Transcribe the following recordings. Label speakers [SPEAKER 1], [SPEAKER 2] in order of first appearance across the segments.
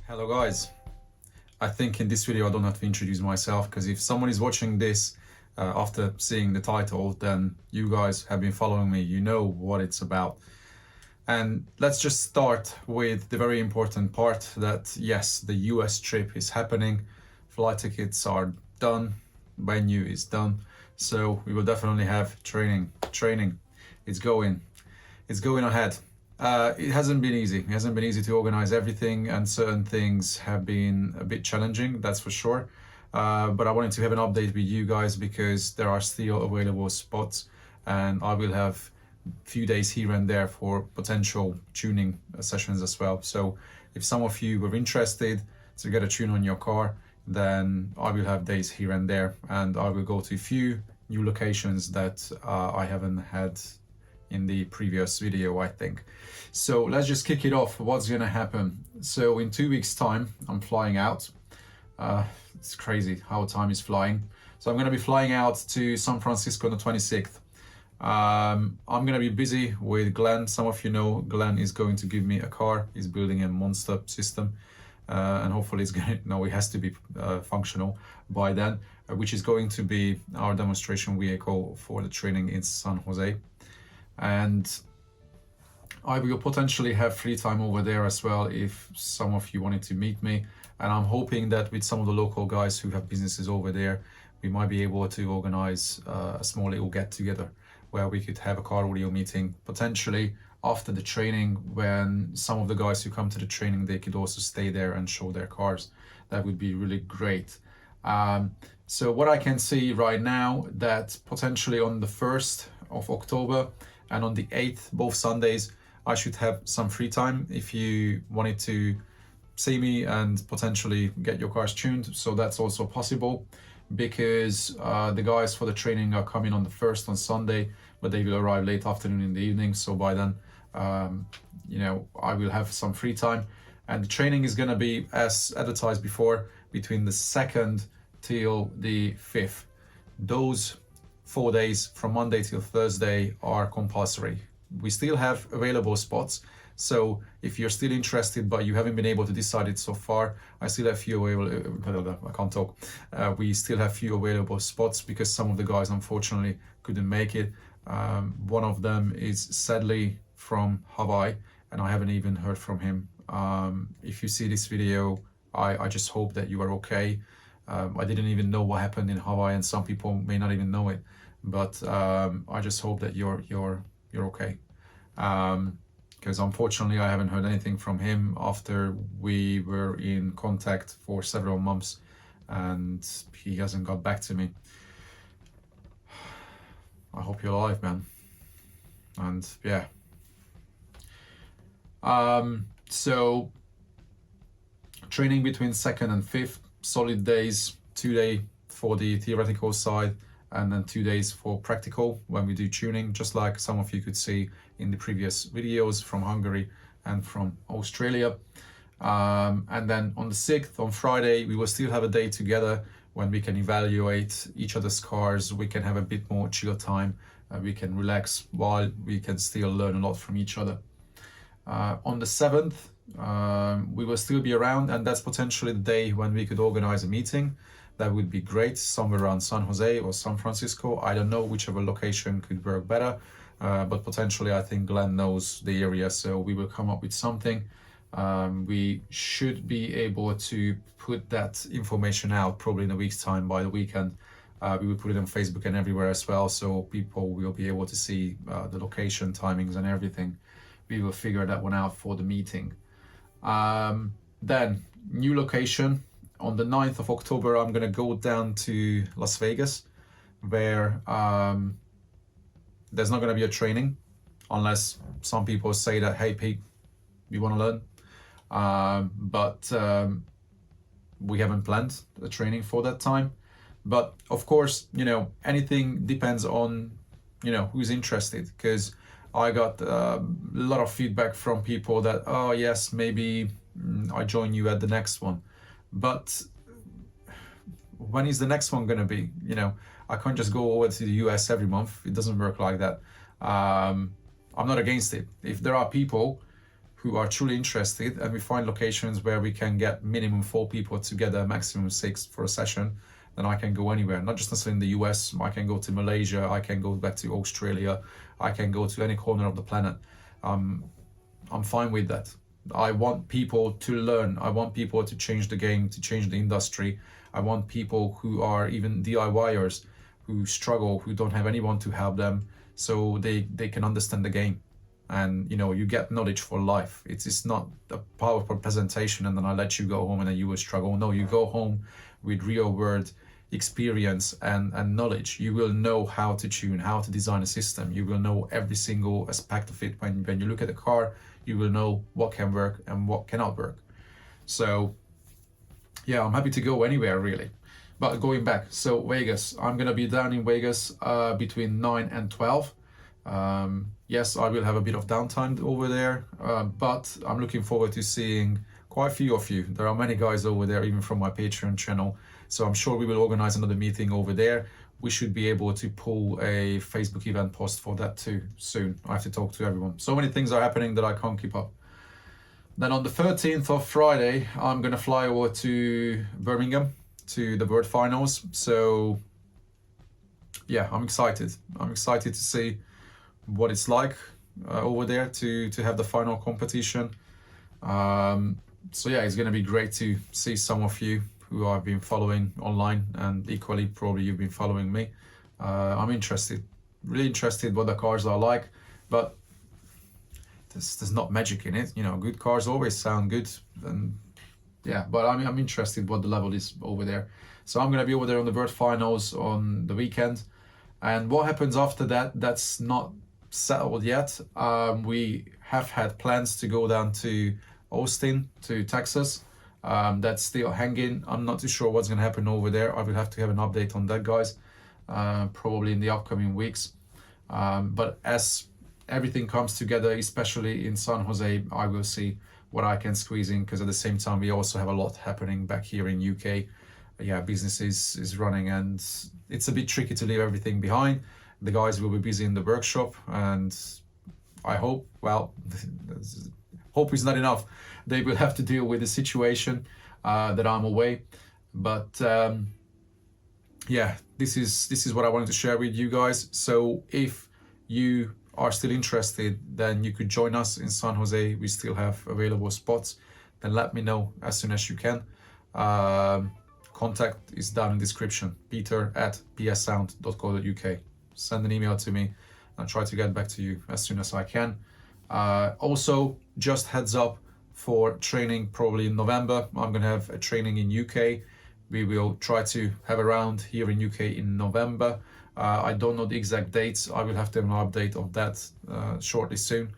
[SPEAKER 1] Hello guys, I think in this video I don't have to introduce myself, because if someone is watching this after seeing the title, then you guys have been following me, you know what it's about. And let's just start with the very important part that yes, the US trip is happening, flight tickets are done, venue is done, so we will definitely have training. It's going ahead. It hasn't been easy. It hasn't been easy to organize everything, and certain things have been a bit challenging, that's for sure. But I wanted to have an update with you guys because there are still available spots, and I will have a few days here and there for potential tuning sessions as well. So if some of you were interested to get a tune on your car, then I will have days here and there, and I will go to a few new locations that I haven't had in the previous video, I think. So let's just kick it off. What's gonna happen? So in 2 weeks time, I'm flying out. It's crazy how time is flying. So I'm gonna be flying out to San Francisco on the 26th. I'm gonna be busy with Glenn. Some of you know Glenn is going to give me a car. He's building a monster system, and hopefully it's gonna, no, it has to be functional by then, which is going to be our demonstration vehicle for the training in San Jose. And I will potentially have free time over there as well if some of you wanted to meet me. And I'm hoping that with some of the local guys who have businesses over there, we might be able to organize a small little get together where we could have a car audio meeting potentially after the training, when some of the guys who come to the training, they could also stay there and show their cars. That would be really great. So what I can see right now, that potentially on the 1st of October and on the 8th, both Sundays, I should have some free time if you wanted to see me and potentially get your cars tuned. So that's also possible, because the guys for the training are coming on the 1st on Sunday, but they will arrive late afternoon in the evening. So by then, I will have some free time. And the training is gonna be, as advertised before, between the 2nd till the 5th. Those 4 days from Monday till Thursday are compulsory. We still have available spots, so if you're still interested but you haven't been able to decide it so far, I still have few available. I can't talk. We still have few available spots because some of the guys unfortunately couldn't make it. One of them is sadly from Hawaii, and I haven't even heard from him. If you see this video, I just hope that you are okay. I didn't even know what happened in Hawaii, and some people may not even know it, but I just hope that you're okay. Because unfortunately I haven't heard anything from him after we were in contact for several months, and he hasn't got back to me. I hope you're alive, man. And yeah. So training between 2nd and 5th, solid days, 2 days for the theoretical side, and then 2 days for practical when we do tuning, just like some of you could see in the previous videos from Hungary and from Australia. And then on the 6th, on Friday, we will still have a day together when we can evaluate each other's cars. We can have a bit more chill time, we can relax while we can still learn a lot from each other. On the 7th, we will still be around, and that's potentially the day when we could organize a meeting. That would be great, somewhere around San Jose or San Francisco. I don't know, whichever location could work better, but potentially I think Glenn knows the area, so we will come up with something. We should be able to put that information out probably in a week's time, by the weekend. We will put it on Facebook and everywhere as well, so people will be able to see the location, timings and everything. We will figure that one out for the meeting. Then, new location. On the 9th of October, I'm gonna go down to Las Vegas, where there's not gonna be a training, unless some people say that, hey Pete, we wanna learn. But we haven't planned a training for that time. But of course, anything depends on, who's interested, because I got a lot of feedback from people that, oh yes, maybe I join you at the next one. But when is the next one going to be? I can't just go over to the US every month. It doesn't work like that. I'm not against it. If there are people who are truly interested, and we find locations where we can get minimum 4 people together, maximum 6 for a session, then I can go anywhere. Not just necessarily in the US, I can go to Malaysia, I can go back to Australia, I can go to any corner of the planet. I'm fine with that. I want people to learn. I want people to change the game, to change the industry. I want people who are even DIYers, who struggle, who don't have anyone to help them, so they can understand the game. And you get knowledge for life. It's not a PowerPoint presentation and then I let you go home and then you will struggle. No, you go home with real world experience and knowledge. You will know how to tune, how to design a system. You will know every single aspect of it. When you look at a car, you will know what can work and what cannot work. So yeah, I'm happy to go anywhere really. But going back, so Vegas, I'm gonna be down in Vegas between 9 and 12. Yes, I will have a bit of downtime over there, but I'm looking forward to seeing quite a few of you. There are many guys over there, even from my Patreon channel. So I'm sure we will organize another meeting over there. We should be able to pull a Facebook event post for that too soon. I have to talk to everyone. So many things are happening that I can't keep up. Then on the 13th of Friday, I'm gonna fly over to Birmingham to the World Finals. So yeah, I'm excited. I'm excited to see what it's like over there to have the final competition. So yeah, it's gonna be great to see some of you who I've been following online, and equally probably you've been following me. I'm interested, really interested what the cars are like, but there's not magic in it. Good cars always sound good, and yeah, but I'm interested what the level is over there. So I'm gonna be over there on the World Finals on the weekend, and what happens after that, that's not settled yet. We have had plans to go down to Austin, to Texas. That's still hanging. I'm not too sure what's going to happen over there. I will have to have an update on that, guys, probably in the upcoming weeks. But as everything comes together, especially in San Jose, I will see what I can squeeze in, because at the same time we also have a lot happening back here in UK. Yeah, business is running, and it's a bit tricky to leave everything behind. The guys will be busy in the workshop, and I hope, well, hope is not enough. They will have to deal with the situation that I'm away. But yeah, this is what I wanted to share with you guys. So if you are still interested, then you could join us in San Jose. We still have available spots. Then let me know as soon as you can. Contact is down in the description, peter@pssound.co.uk. Send an email to me. I'll try to get back to you as soon as I can. Also, just heads up for training probably in November. I'm going to have a training in UK. We will try to have a round here in UK in November. I don't know the exact dates. I will have to have an update of that shortly soon.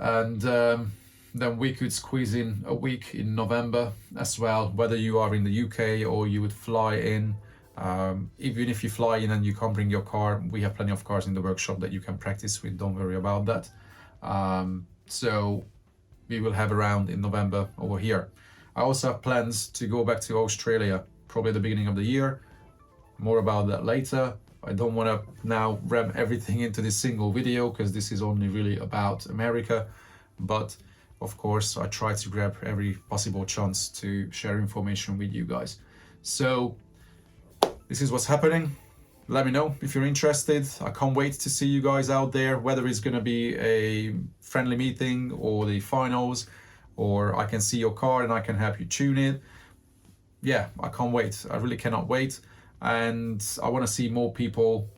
[SPEAKER 1] And then we could squeeze in a week in November as well, whether you are in the UK or you would fly in. Even if you fly in and you can't bring your car, we have plenty of cars in the workshop that you can practice with. Don't worry about that. So we will have a round in November over here. I also have plans to go back to Australia probably at the beginning of the year. More about that later. I don't want to now ram everything into this single video, because this is only really about America. But of course, I try to grab every possible chance to share information with you guys. So this is what's happening. Let me know if you're interested. I can't wait to see you guys out there, whether it's going to be a friendly meeting or the finals, or I can see your car and I can help you tune it. Yeah, I can't wait. I really cannot wait. And I want to see more people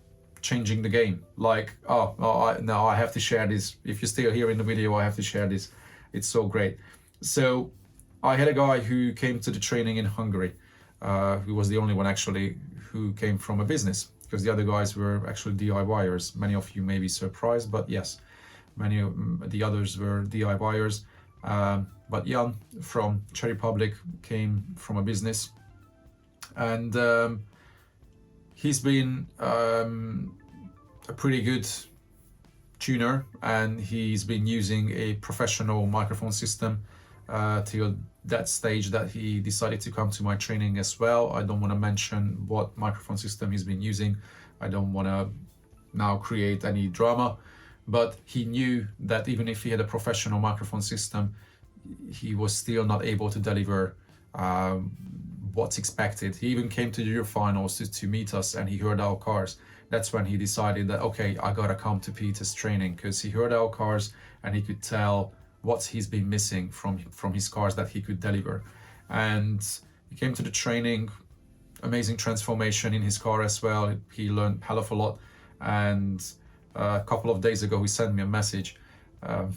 [SPEAKER 1] changing the game. Like, I have to share this. If you're still here in the video, I have to share this. It's so great. So I had a guy who came to the training in Hungary, who was the only one actually who came from a business, because the other guys were actually DIYers. Many of you may be surprised, but yes, many of the others were DIYers. But Jan from Czech Republic came from a business, and he's been a pretty good tuner, and he's been using a professional microphone system till that stage that he decided to come to my training as well. I don't want to mention what microphone system he's been using. I don't want to now create any drama, But he knew that even if he had a professional microphone system, he was still not able to deliver what's expected. He even came to the Eurofinals to meet us, and he heard our cars. That's when he decided that, okay, I gotta come to Peter's training, because he heard our cars and he could tell what he's been missing from his cars that he could deliver. And he came to the training, amazing transformation in his car as well. He learned hell of a lot. And a couple of days ago, he sent me a message. I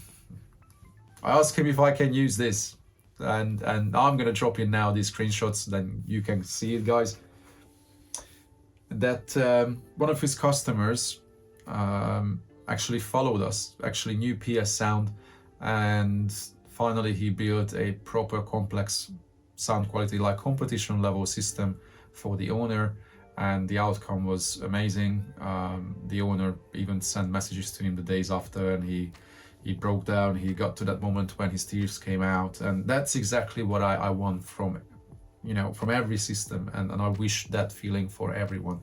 [SPEAKER 1] asked him if I can use this, and I'm gonna drop in now these screenshots, then you can see it, guys. That one of his customers actually followed us, actually knew PS Sound, and finally he built a proper complex sound quality, like competition level system for the owner, and the outcome was amazing. The owner even sent messages to him the days after, and he broke down. He got to that moment when his tears came out, and that's exactly what I want from, you know, from every system, and I wish that feeling for everyone.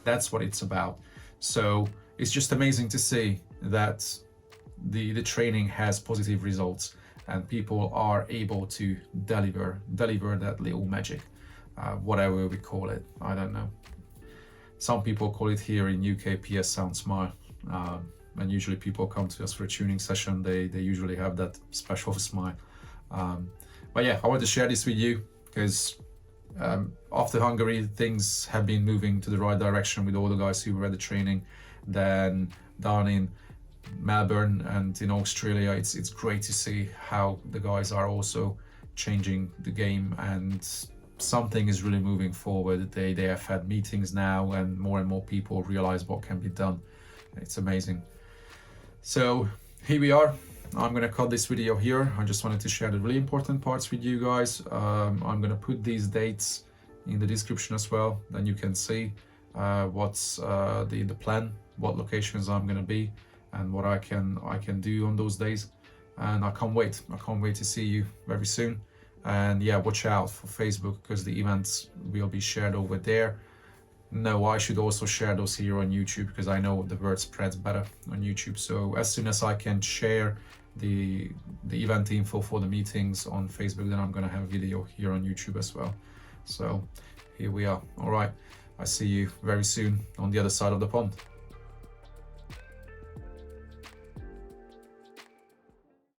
[SPEAKER 1] That's what it's about. So it's just amazing to see that the training has positive results, and people are able to deliver that little magic, whatever we call it. I don't know. Some people call it here in UK PS Sound Smile. And usually people come to us for a tuning session, they usually have that special smile. But yeah, I want to share this with you because after Hungary, things have been moving to the right direction with all the guys who were at the training. Then down in Melbourne and in Australia, it's great to see how the guys are also changing the game, and something is really moving forward. They have had meetings now, and more people realize what can be done. It's amazing. So here we are. I'm gonna cut this video here. I just wanted to share the really important parts with you guys. I'm gonna put these dates in the description as well, then you can see what's the plan, what locations I'm gonna be, and what I can do on those days. And I can't wait to see you very soon. And yeah, watch out for Facebook, because the events will be shared over there. No, I should also share those here on YouTube, because I know the word spreads better on YouTube. So as soon as I can share the event info for the meetings on Facebook, then I'm gonna have a video here on YouTube as well. So here we are. All right, I see you very soon on the other side of the pond.